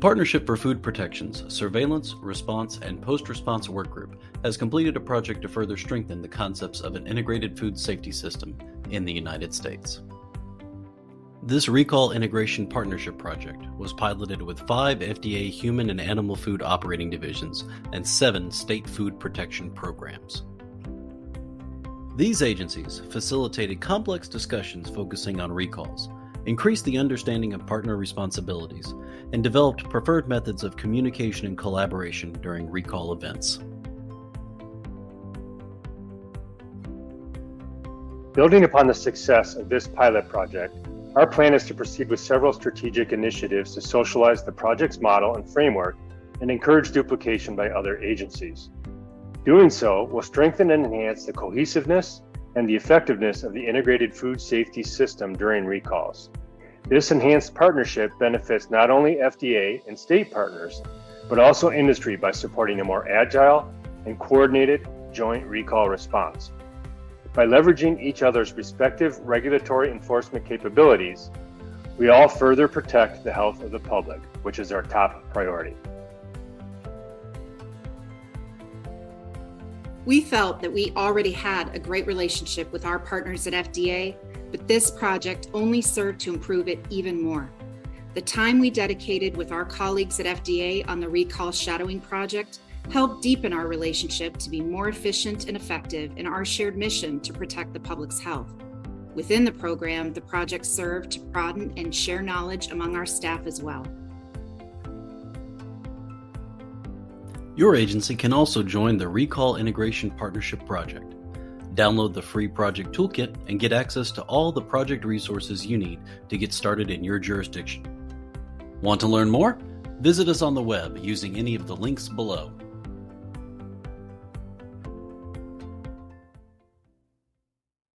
Partnership for Food Protection's Surveillance, Response, and Post-Response Workgroup has completed a project to further strengthen the concepts of an integrated food safety system in the United States. This Recall Integration Partnership Project was piloted with 5 FDA human and animal food operating divisions and 7 state food protection programs. These agencies facilitated complex discussions focusing on recalls, increased the understanding of partner responsibilities, and developed preferred methods of communication and collaboration during recall events. Building upon the success of this pilot project, our plan is to proceed with several strategic initiatives to socialize the project's model and framework and encourage duplication by other agencies. Doing so will strengthen and enhance the cohesiveness and the effectiveness of the integrated food safety system during recalls. This enhanced partnership benefits not only FDA and state partners, but also industry by supporting a more agile and coordinated joint recall response. By leveraging each other's respective regulatory enforcement capabilities, we all further protect the health of the public, which is our top priority. We felt that we already had a great relationship with our partners at FDA, but this project only served to improve it even more. The time we dedicated with our colleagues at FDA on the Recall Shadowing Project helped deepen our relationship to be more efficient and effective in our shared mission to protect the public's health. Within the program, the project served to broaden and share knowledge among our staff as well. Your agency can also join the Recall Integration Partnership Project. Download the free project toolkit and get access to all the project resources you need to get started in your jurisdiction. Want to learn more? Visit us on the web using any of the links below.